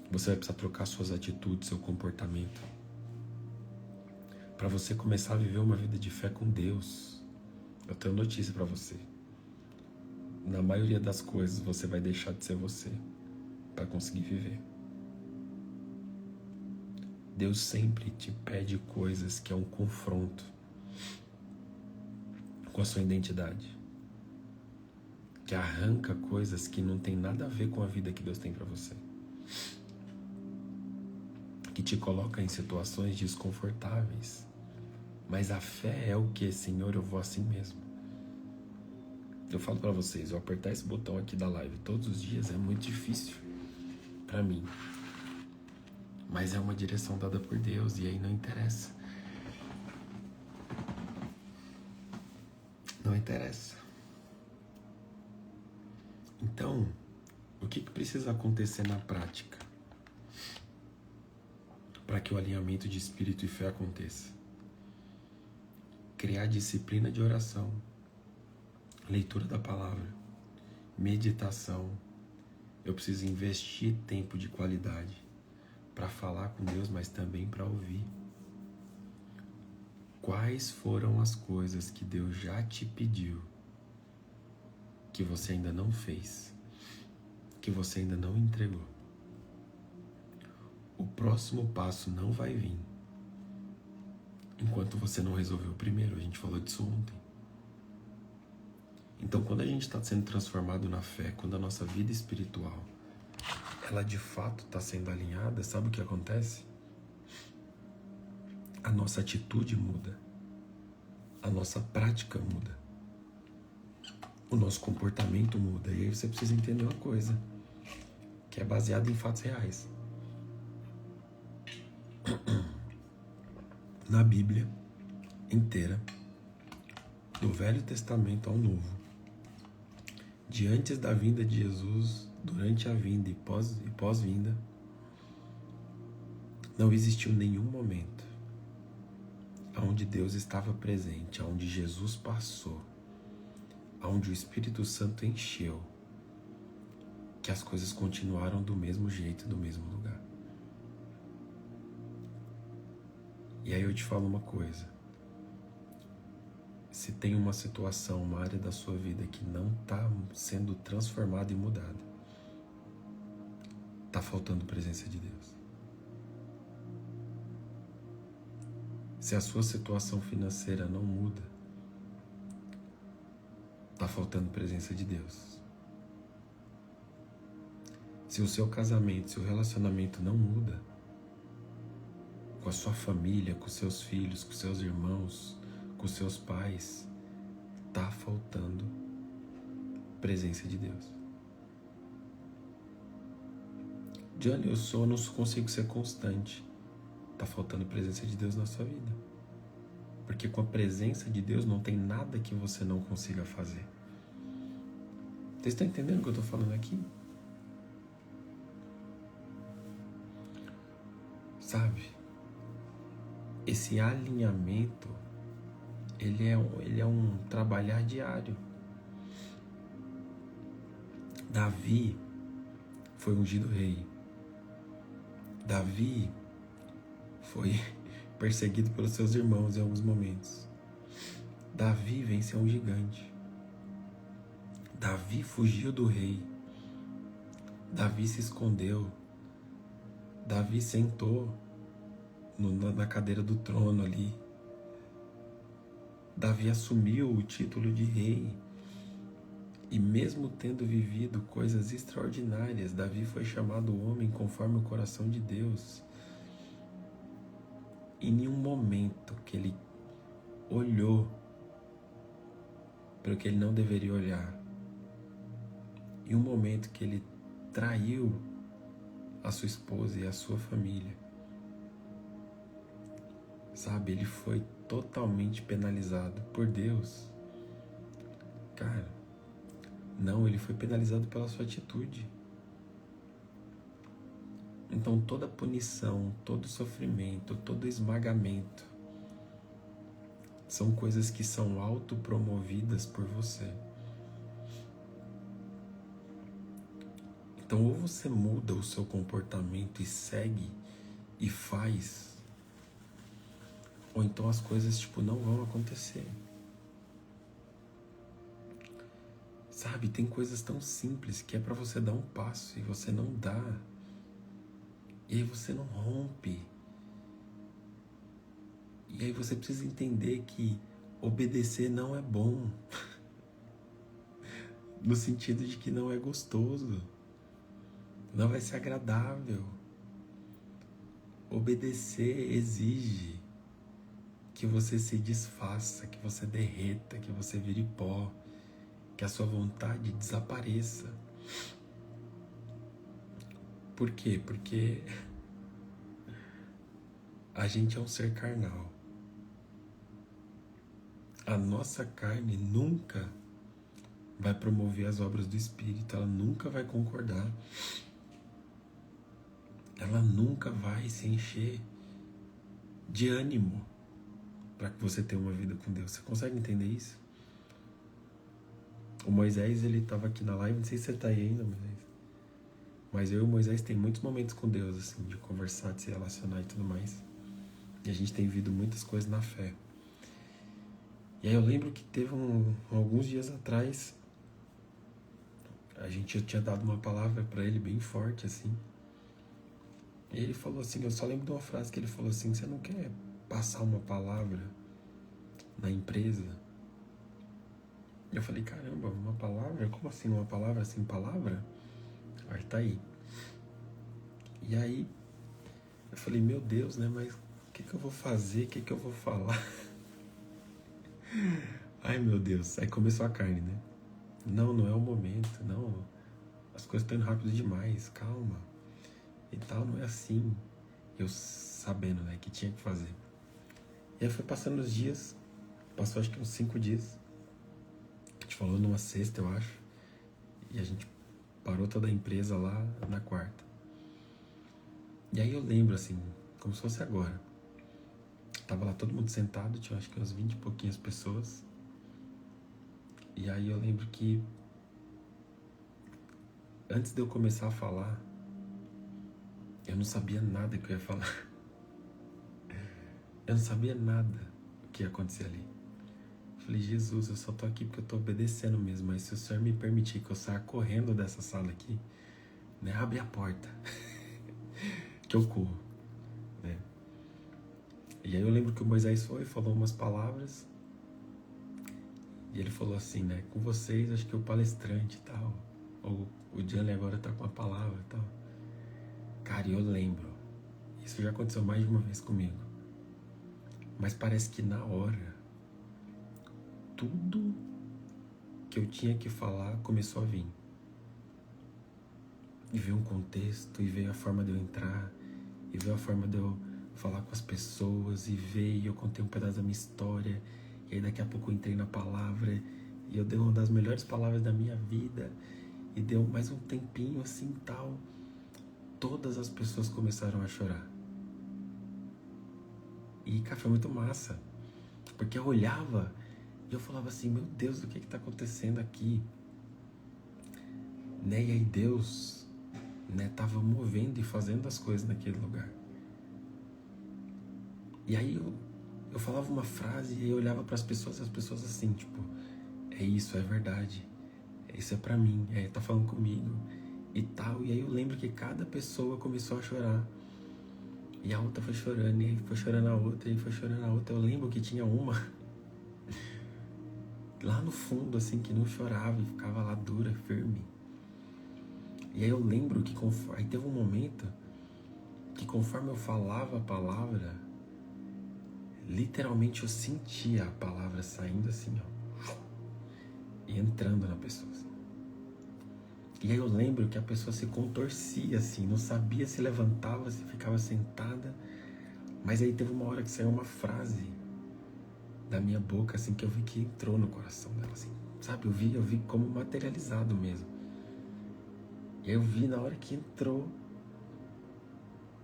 Você vai precisar trocar suas atitudes, seu comportamento. Para você começar a viver uma vida de fé com Deus, eu tenho notícia para você. Na maioria das coisas, você vai deixar de ser você para conseguir viver. Deus sempre te pede coisas que é um confronto com a sua identidade. Que arranca coisas que não tem nada a ver com a vida que Deus tem para você. Que te coloca em situações desconfortáveis. Mas a fé é o que? Senhor, eu vou assim mesmo. Eu falo pra vocês, eu apertar esse botão aqui da live todos os dias é muito difícil pra mim. Mas é uma direção dada por Deus e aí não interessa. Não interessa. Então, o que precisa acontecer na prática para que o alinhamento de espírito e fé aconteça? Criar disciplina de oração, leitura da palavra, meditação. Eu preciso investir tempo de qualidade para falar com Deus, mas também para ouvir. Quais foram as coisas que Deus já te pediu, que você ainda não fez, que você ainda não entregou? O próximo passo não vai vir enquanto você não resolveu o primeiro. A gente falou disso ontem. Então, quando a gente está sendo transformado na fé, quando a nossa vida espiritual ela de fato está sendo alinhada, sabe o que acontece? A nossa atitude muda, a nossa prática muda, o nosso comportamento muda. E aí você precisa entender uma coisa, que é baseado em fatos reais. Na Bíblia inteira, do Velho Testamento ao Novo, de antes da vinda de Jesus, durante a vinda e pós-vinda, não existiu nenhum momento onde Deus estava presente, onde Jesus passou, onde o Espírito Santo encheu, que as coisas continuaram do mesmo jeito, do mesmo lugar. E aí eu te falo uma coisa. Se tem uma situação, uma área da sua vida que não está sendo transformada e mudada, está faltando presença de Deus. Se a sua situação financeira não muda, está faltando presença de Deus. Se o seu casamento, seu relacionamento não muda, com a sua família, com seus filhos, com seus irmãos, com seus pais, está faltando presença de Deus. Johnny, eu não consigo ser constante. Está faltando presença de Deus na sua vida. Porque com a presença de Deus não tem nada que você não consiga fazer. Vocês estão entendendo o que eu estou falando aqui? Sabe? Esse alinhamento, ele é um trabalhar diário. Davi foi ungido rei. Davi foi perseguido pelos seus irmãos em alguns momentos. Davi venceu um gigante. Davi fugiu do rei. Davi se escondeu. Davi sentou na cadeira do trono ali. Davi assumiu o título de rei. E mesmo tendo vivido coisas extraordinárias, Davi foi chamado homem conforme o coração de Deus. Em nenhum momento que ele olhou para o que ele não deveria olhar. Em um momento que ele traiu a sua esposa e a sua família. Sabe, ele foi totalmente penalizado por Deus. Cara, não, ele foi penalizado pela sua atitude. Então toda punição, todo sofrimento, todo esmagamento são coisas que são autopromovidas por você. Então ou você muda o seu comportamento e segue e faz, ou então as coisas não vão acontecer. Sabe, tem coisas tão simples que é para você dar um passo e você não dá. E aí você não rompe. E aí você precisa entender que obedecer não é bom. No sentido de que não é gostoso. Não vai ser agradável. Obedecer exige que você se desfaça, que você derreta, que você vire pó, que a sua vontade desapareça. Por quê? Porque a gente é um ser carnal. A nossa carne nunca vai promover as obras do Espírito, ela nunca vai concordar, ela nunca vai se encher de ânimo para que você tenha uma vida com Deus. Você consegue entender isso? O Moisés, ele estava aqui na live, não sei se você está aí ainda, Moisés, mas eu e o Moisés tem muitos momentos com Deus, assim, de conversar, de se relacionar e tudo mais. E a gente tem vivido muitas coisas na fé. E aí eu lembro que teve alguns dias atrás, eu tinha dado uma palavra para ele bem forte, assim. E ele falou assim, eu só lembro de uma frase que ele falou assim: você não quer passar uma palavra na empresa? Eu falei, caramba, uma palavra? Como assim uma palavra sem palavra? Aí tá aí. E aí eu falei, meu Deus, né, mas o que eu vou fazer? O que eu vou falar? Ai, meu Deus. Aí começou a carne, né? Não é o momento, não. As coisas estão indo rápido demais, calma. E tal, não é assim. Eu sabendo, né, que tinha que fazer. E aí foi passando os dias, passou acho que uns 5 dias. A gente falou numa sexta, eu acho. E a gente parou toda a empresa lá na quarta. E aí eu lembro, assim, como se fosse agora. Tava lá todo mundo sentado, tinha acho que uns 20 e pouquinhas pessoas. E aí eu lembro que antes de eu começar a falar, eu não sabia nada que eu ia falar. Eu não sabia nada o que ia acontecer ali. Eu falei, Jesus, eu só tô aqui porque eu tô obedecendo mesmo, mas se o Senhor me permitir que eu saia correndo dessa sala aqui, né, abre a porta, que eu corro, né? E aí eu lembro que o Moisés falou umas palavras, e ele falou assim, né, com vocês, acho que o palestrante e tal, ou o Gianni agora tá com a palavra e tal. Cara, eu lembro, isso já aconteceu mais de uma vez comigo, mas parece que na hora, tudo que eu tinha que falar começou a vir. E veio um contexto, e veio a forma de eu entrar, e veio a forma de eu falar com as pessoas, e eu contei um pedaço da minha história, e aí daqui a pouco eu entrei na palavra, e eu dei uma das melhores palavras da minha vida, e deu mais um tempinho assim tal, todas as pessoas começaram a chorar. E cara, foi muito massa, porque eu olhava e eu falava assim, meu Deus, o que está acontecendo aqui? Né? E aí Deus, né, tava movendo e fazendo as coisas naquele lugar. E aí eu falava uma frase e eu olhava para as pessoas assim, tipo, é isso, é verdade, isso é pra mim, tá falando comigo e tal. E aí eu lembro que cada pessoa começou a chorar, e a outra foi chorando, e aí foi chorando a outra, e foi chorando a outra. Eu lembro que tinha uma lá no fundo, assim, que não chorava e ficava lá dura, firme. E aí eu lembro que aí teve um momento que conforme eu falava a palavra, literalmente eu sentia a palavra saindo assim, ó, e entrando na pessoa. Assim. E aí eu lembro que a pessoa se contorcia assim, não sabia se levantava, se ficava sentada. Mas aí teve uma hora que saiu uma frase da minha boca, assim, que eu vi que entrou no coração dela, assim, sabe? Eu vi como materializado mesmo. E aí eu vi na hora que entrou,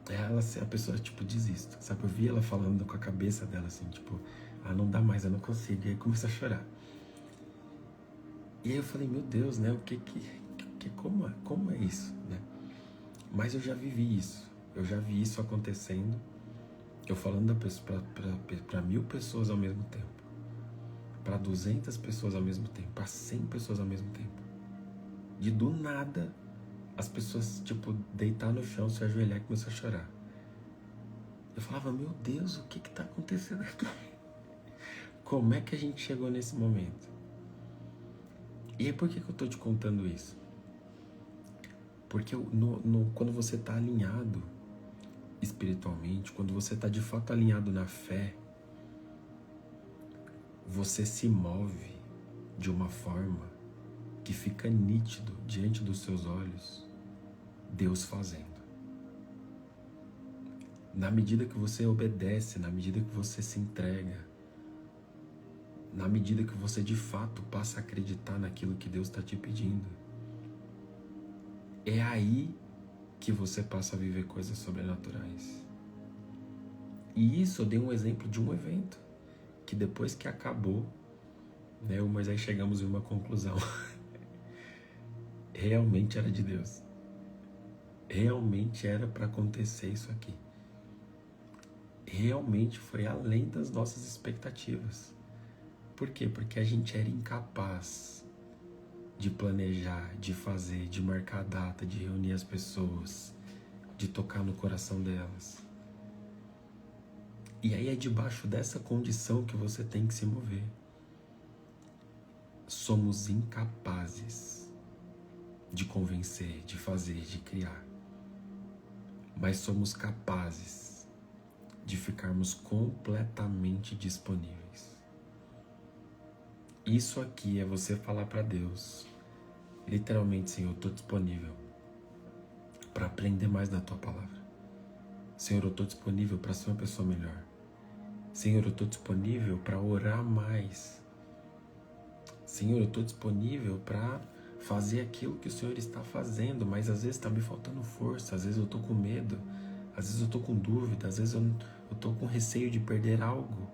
a pessoa, tipo, desisto, sabe? Eu vi ela falando com a cabeça dela, assim, tipo, não dá mais, eu não consigo. E aí começa a chorar. E aí eu falei, meu Deus, né? Como é isso, né? Mas eu já vivi isso. Eu já vi isso acontecendo. Eu falando para 1000 pessoas ao mesmo tempo. Para 200 pessoas ao mesmo tempo. Para 100 pessoas ao mesmo tempo. E do nada, as pessoas, tipo, deitar no chão, se ajoelhar e começar a chorar. Eu falava, meu Deus, o que tá acontecendo aqui? Como é que a gente chegou nesse momento? E aí, por que eu tô te contando isso? Porque quando você tá alinhado espiritualmente, quando você tá de fato alinhado na fé, você se move de uma forma que fica nítido diante dos seus olhos Deus fazendo. Na medida que você obedece, na medida que você se entrega, na medida que você de fato passa a acreditar naquilo que Deus está te pedindo, é aí que você passa a viver coisas sobrenaturais. E isso eu dei um exemplo de um evento, que depois que acabou, né, o Moisés chegamos em uma conclusão. Realmente era de Deus. Realmente era para acontecer isso aqui. Realmente foi além das nossas expectativas. Por quê? Porque a gente era incapaz de planejar, de fazer, de marcar a data, de reunir as pessoas, de tocar no coração delas. E aí é debaixo dessa condição que você tem que se mover. Somos incapazes de convencer, de fazer, de criar. Mas somos capazes de ficarmos completamente disponíveis. Isso aqui é você falar para Deus, literalmente, Senhor, eu estou disponível para aprender mais da Tua Palavra. Senhor, eu estou disponível para ser uma pessoa melhor. Senhor, eu estou disponível para orar mais. Senhor, eu estou disponível para fazer aquilo que o Senhor está fazendo, mas às vezes está me faltando força, às vezes eu estou com medo, às vezes eu estou com dúvida, às vezes eu estou com receio de perder algo.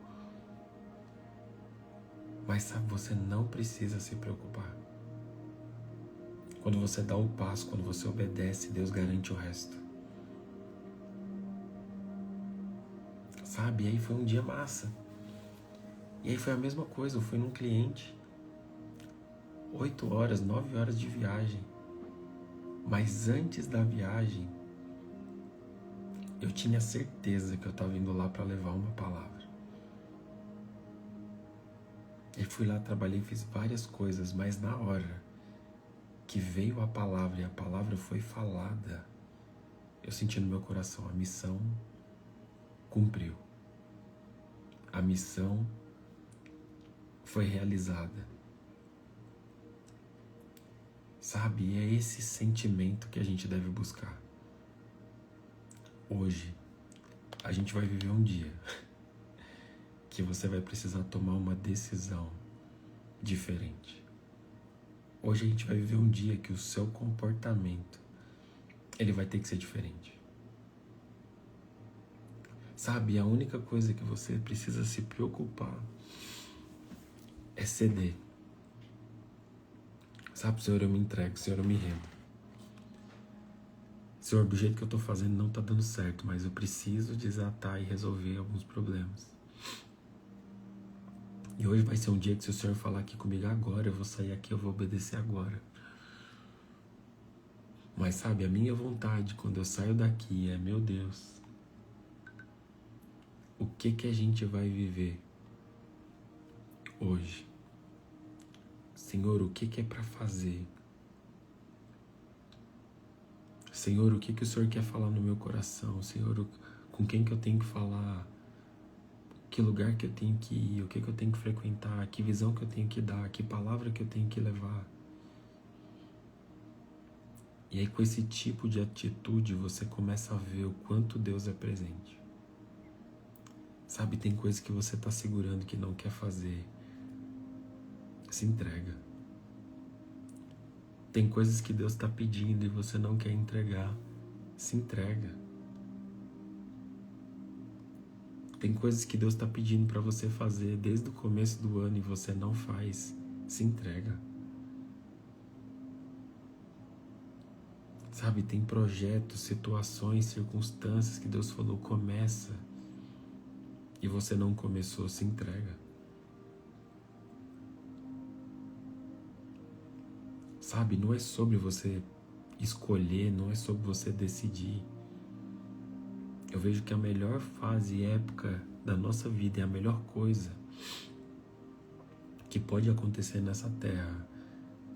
Mas sabe, você não precisa se preocupar. Quando você dá o passo, quando você obedece, Deus garante o resto. Sabe, e aí foi um dia massa. E aí foi a mesma coisa, eu fui num cliente, 8 horas, 9 horas de viagem. Mas antes da viagem, eu tinha certeza que eu estava indo lá para levar uma palavra. E fui lá, trabalhei, fiz várias coisas, mas na hora que veio a palavra e a palavra foi falada, eu senti no meu coração, a missão cumpriu. A missão foi realizada. Sabe, e é esse sentimento que a gente deve buscar. Hoje, a gente vai viver um dia que você vai precisar tomar uma decisão diferente. Hoje a gente vai viver um dia que o seu comportamento, ele vai ter que ser diferente. Sabe, a única coisa que você precisa se preocupar é ceder. Sabe, Senhor, eu me entrego, Senhor, eu me rendo. Senhor, do jeito que eu estou fazendo não está dando certo, mas eu preciso desatar e resolver alguns problemas. E hoje vai ser um dia que se o Senhor falar aqui comigo agora, eu vou sair aqui, eu vou obedecer agora. Mas sabe, a minha vontade quando eu saio daqui é, meu Deus, o que a gente vai viver hoje? Senhor, o que é para fazer? Senhor, o que o Senhor quer falar no meu coração? Senhor, com quem que eu tenho que falar? Que lugar que eu tenho que ir? O que eu tenho que frequentar? Que visão que eu tenho que dar? Que palavra que eu tenho que levar? E aí, com esse tipo de atitude, você começa a ver o quanto Deus é presente. Sabe, tem coisas que você está segurando que não quer fazer. Se entrega. Tem coisas que Deus está pedindo e você não quer entregar. Se entrega. Tem coisas que Deus está pedindo para você fazer desde o começo do ano e você não faz. Se entrega. Sabe, tem projetos, situações, circunstâncias que Deus falou, começa. E você não começou, se entrega. Sabe, não é sobre você escolher, não é sobre você decidir. Eu vejo que a melhor fase e época da nossa vida é a melhor coisa que pode acontecer nessa terra,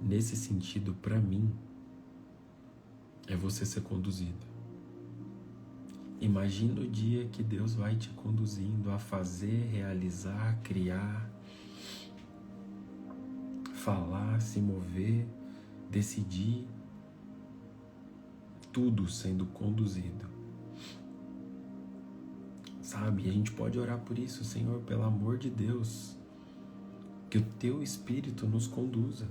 nesse sentido, para mim, é você ser conduzido. Imagina o dia que Deus vai te conduzindo a fazer, realizar, criar, falar, se mover, decidir, tudo sendo conduzido. Sabe, a gente pode orar por isso, Senhor, pelo amor de Deus, que o Teu Espírito nos conduza.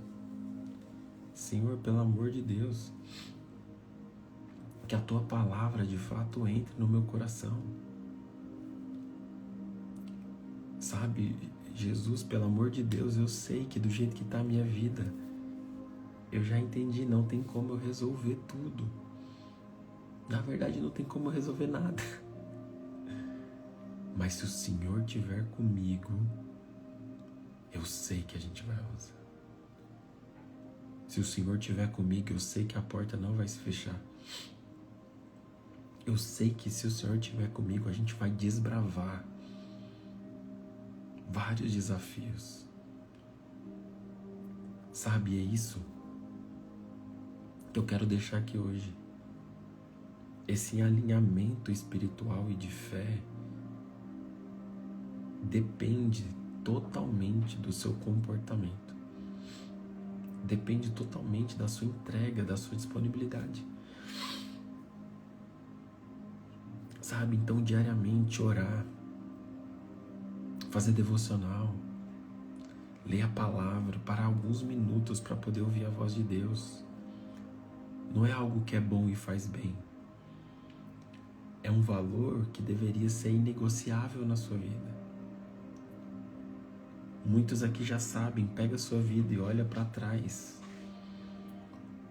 Senhor, pelo amor de Deus, que a Tua palavra de fato entre no meu coração. Sabe, Jesus, pelo amor de Deus, eu sei que do jeito que está a minha vida, eu já entendi, não tem como eu resolver tudo. Na verdade, não tem como eu resolver nada. Mas se o Senhor estiver comigo, eu sei que a gente vai avançar. Se o Senhor estiver comigo, eu sei que a porta não vai se fechar. Eu sei que se o Senhor estiver comigo, a gente vai desbravar vários desafios. Sabe, é isso que eu quero deixar aqui hoje. Esse alinhamento espiritual e de fé depende totalmente do seu comportamento. Depende totalmente da sua entrega, da sua disponibilidade. Sabe, então diariamente orar, fazer devocional, ler a palavra, parar alguns minutos para poder ouvir a voz de Deus. Não é algo que é bom e faz bem. É um valor que deveria ser inegociável na sua vida. Muitos aqui já sabem, pega a sua vida e olha para trás.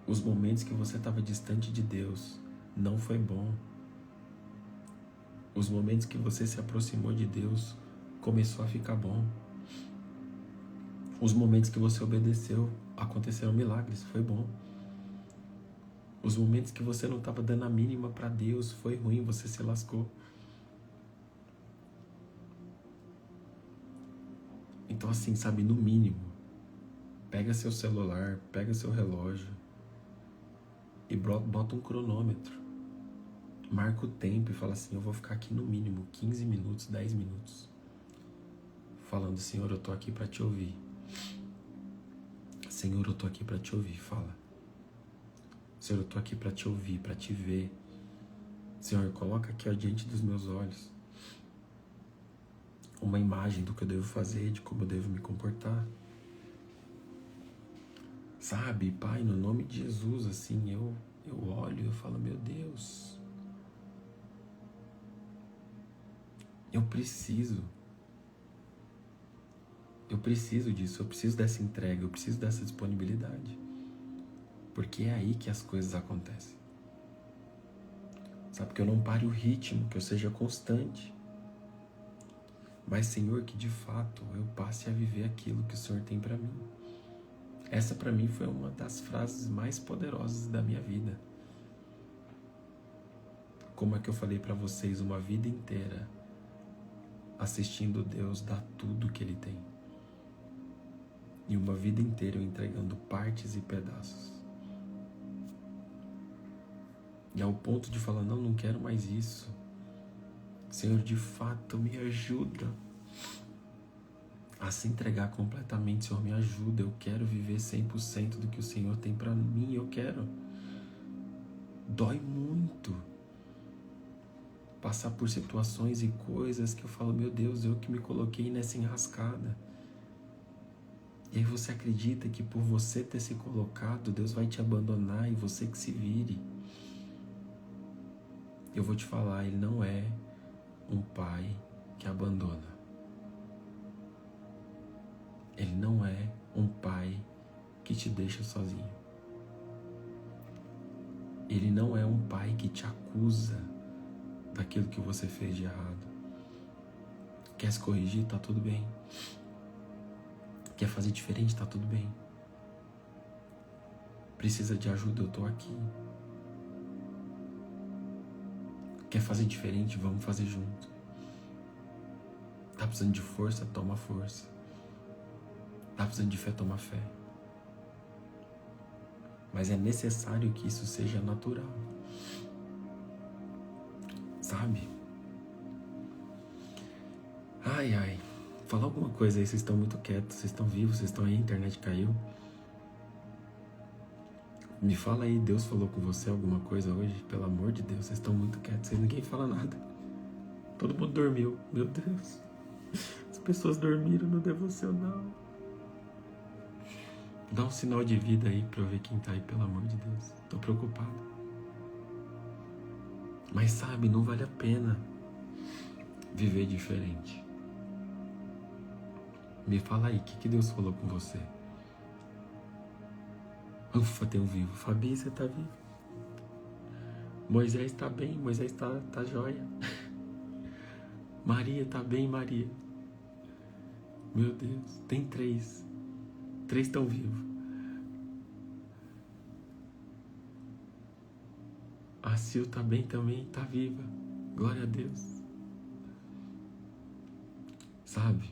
Os momentos que você estava distante de Deus, não foi bom. Os momentos que você se aproximou de Deus, começou a ficar bom. Os momentos que você obedeceu, aconteceram milagres, foi bom. Os momentos que você não estava dando a mínima para Deus, foi ruim, você se lascou. Então assim, sabe, no mínimo, pega seu celular, pega seu relógio e bota um cronômetro. Marca o tempo e fala assim, eu vou ficar aqui no mínimo 15 minutos, 10 minutos. Falando, Senhor, eu tô aqui para te ouvir. Senhor, eu tô aqui para te ouvir, fala. Senhor, eu tô aqui para te ouvir, para te ver. Senhor, coloca aqui ó, diante dos meus olhos uma imagem do que eu devo fazer, de como eu devo me comportar. Sabe, Pai, no nome de Jesus, assim, eu olho e eu falo, meu Deus, eu preciso disso, eu preciso dessa entrega, eu preciso dessa disponibilidade. Porque é aí que as coisas acontecem. Sabe, que eu não pare o ritmo, que eu seja constante. Mas, Senhor, que de fato eu passe a viver aquilo que o Senhor tem para mim. Essa para mim foi uma das frases mais poderosas da minha vida. Como é que eu falei para vocês, uma vida inteira assistindo Deus dar tudo que Ele tem. E uma vida inteira eu entregando partes e pedaços. E ao ponto de falar, não quero mais isso. Senhor, de fato, me ajuda a se entregar completamente. Senhor, me ajuda. Eu quero viver 100% do que o Senhor tem para mim. Eu quero. Dói muito passar por situações e coisas que eu falo, meu Deus, eu que me coloquei nessa enrascada. E aí você acredita que por você ter se colocado, Deus vai te abandonar e você que se vire. Eu vou te falar, Ele não é um pai que abandona. Ele não é um pai que te deixa sozinho. Ele não é um pai que te acusa daquilo que você fez de errado. Quer se corrigir? Tá tudo bem. Quer fazer diferente? Tá tudo bem. Precisa de ajuda? Eu tô aqui. Quer fazer diferente? Vamos fazer junto. Tá precisando de força? Toma força. Tá precisando de fé? Toma fé. Mas é necessário que isso seja natural. Sabe? Ai, Fala alguma coisa aí, vocês estão muito quietos, vocês estão vivos, vocês estão aí, a internet caiu. Me fala aí, Deus falou com você alguma coisa hoje? Pelo amor de Deus, vocês estão muito quietos, ninguém fala nada. Todo mundo dormiu, meu Deus. As pessoas dormiram no devocional. Dá um sinal de vida aí pra eu ver quem tá aí, pelo amor de Deus. Tô preocupado. Mas sabe, não vale a pena viver diferente. Me fala aí, o que Deus falou com você? Ufa, tem um vivo. Fabi, você tá vivo? Moisés tá bem, Moisés tá joia. Maria tá bem, Maria. Meu Deus, tem 3. 3 estão vivos. A Sil tá bem também, tá viva. Glória a Deus. Sabe?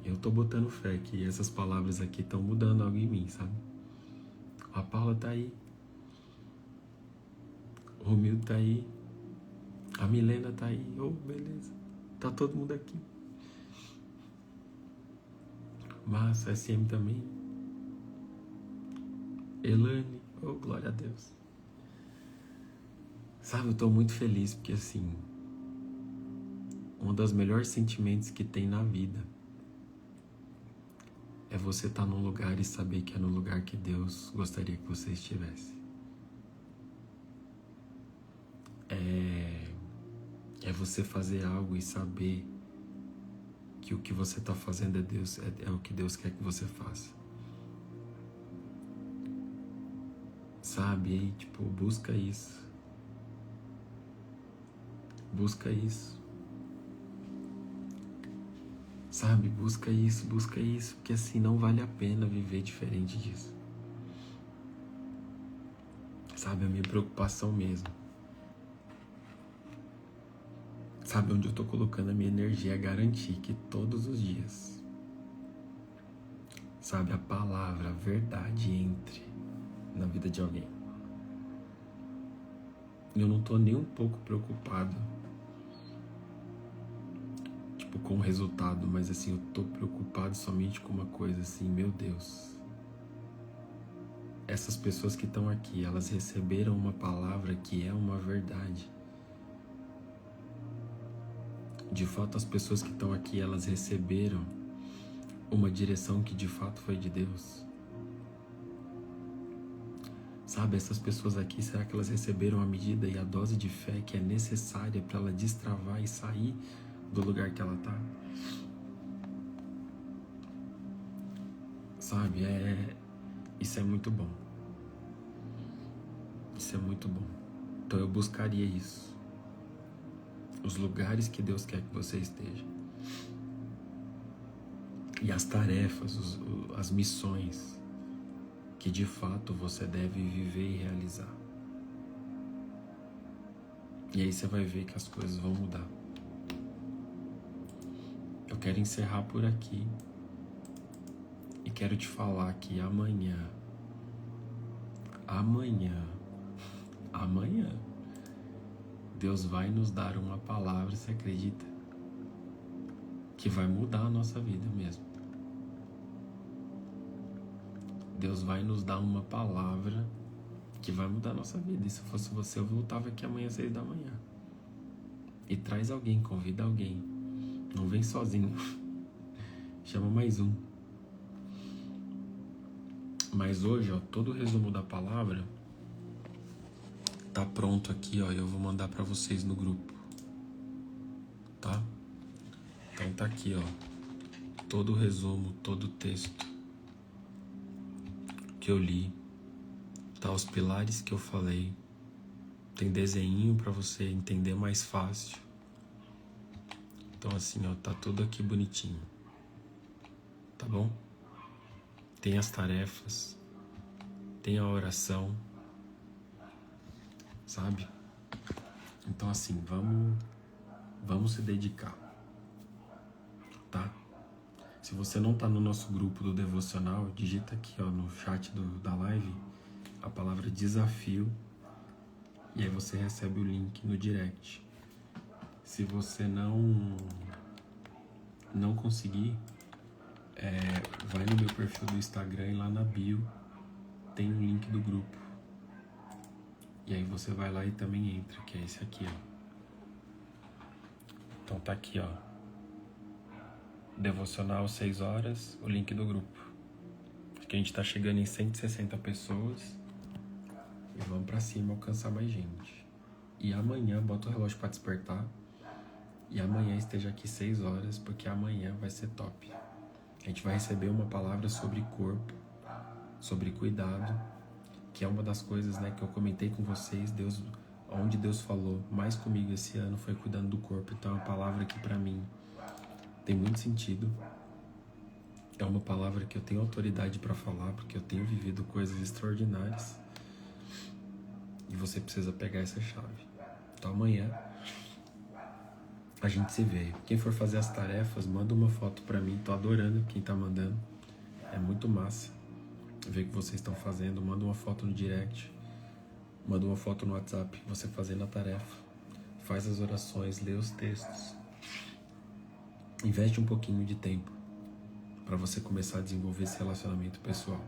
Eu tô botando fé que essas palavras aqui estão mudando algo em mim, sabe? A Paula tá aí. O Romildo tá aí. A Milena tá aí. Oh, beleza. Tá todo mundo aqui. Massa, SM também. Elane. Oh, glória a Deus. Sabe, eu tô muito feliz porque assim, um dos melhores sentimentos que tem na vida é você estar num lugar e saber que é no lugar que Deus gostaria que você estivesse. É você fazer algo e saber que o que você está fazendo é o que Deus quer que você faça. Sabe? Aí, tipo, busca isso. Busca isso. Sabe? Busca isso, porque assim não vale a pena viver diferente disso. Sabe? A minha preocupação mesmo. Sabe onde eu tô colocando a minha energia? É garantir que todos os dias, sabe, a palavra, a verdade entre na vida de alguém. Eu não tô nem um pouco preocupado, tipo, com o resultado, mas assim, eu tô preocupado somente com uma coisa, assim, meu Deus. Essas pessoas que estão aqui, elas receberam uma palavra que é uma verdade. De fato, as pessoas que estão aqui, elas receberam uma direção que de fato foi de Deus. Sabe, essas pessoas aqui, será que elas receberam a medida e a dose de fé que é necessária para ela destravar e sair do lugar que ela está? Sabe, isso é muito bom. Isso é muito bom. Então eu buscaria isso. Os lugares que Deus quer que você esteja. E as tarefas, as missões que de fato você deve viver e realizar. E aí você vai ver que as coisas vão mudar. Eu quero encerrar por aqui. E quero te falar que amanhã, Deus vai nos dar uma palavra, você acredita? Que vai mudar a nossa vida mesmo. Deus vai nos dar uma palavra que vai mudar a nossa vida. E se fosse você, eu voltava aqui amanhã às 6 da manhã. E traz alguém, convida alguém. Não vem sozinho. Chama mais um. Mas hoje, ó, todo o resumo da palavra tá pronto aqui, ó. Eu vou mandar pra vocês no grupo. Tá? Então tá aqui, ó. Todo o resumo, todo o texto que eu li. Tá os pilares que eu falei. Tem desenho pra você entender mais fácil. Então assim, ó, tá tudo aqui bonitinho. Tá bom? Tem as tarefas. Tem a oração. Sabe? Então assim, vamos se dedicar. Tá? Se você não tá no nosso grupo do devocional, digita aqui, ó, no chat da live a palavra desafio e aí você recebe o link no direct. Se você não não conseguir, vai no meu perfil do Instagram e lá na bio tem um link do grupo. E aí você vai lá e também entra, que é esse aqui, ó. Então tá aqui, ó. Devocional 6 horas, o link do grupo. Acho que a gente tá chegando em 160 pessoas. E vamos pra cima alcançar mais gente. E amanhã, bota o relógio pra despertar. E amanhã esteja aqui 6 horas, porque amanhã vai ser top. A gente vai receber uma palavra sobre corpo, sobre cuidado, que é uma das coisas, né, que eu comentei com vocês. Onde Deus falou mais comigo esse ano foi cuidando do corpo. Então é uma palavra que pra mim tem muito sentido. É uma palavra que eu tenho autoridade para falar, porque eu tenho vivido coisas extraordinárias. E você precisa pegar essa chave. Então amanhã a gente se vê. Quem for fazer as tarefas, manda uma foto pra mim. Tô adorando quem tá mandando. É muito massa ver o que vocês estão fazendo. Manda uma foto no direct. Manda uma foto no WhatsApp. Você fazendo a tarefa. Faz as orações, lê os textos. Investe um pouquinho de tempo para você começar a desenvolver esse relacionamento pessoal.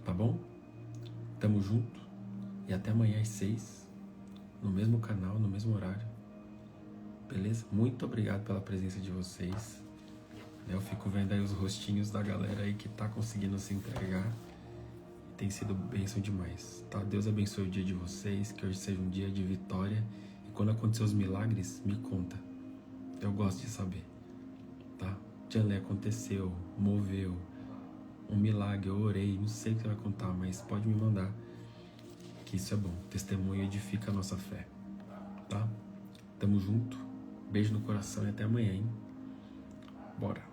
Tá bom? Tamo junto. E até amanhã às 6, no mesmo canal, no mesmo horário. Beleza? Muito obrigado pela presença de vocês. Eu fico vendo aí os rostinhos da galera aí que tá conseguindo se entregar. Tem sido bênção demais, tá? Deus abençoe o dia de vocês, que hoje seja um dia de vitória. E quando acontecer os milagres, me conta. Eu gosto de saber, tá? Janlé, aconteceu, moveu, um milagre, eu orei, não sei o que você vai contar, mas pode me mandar, que isso é bom. Testemunho edifica a nossa fé, tá? Tamo junto, beijo no coração e até amanhã, hein? Bora!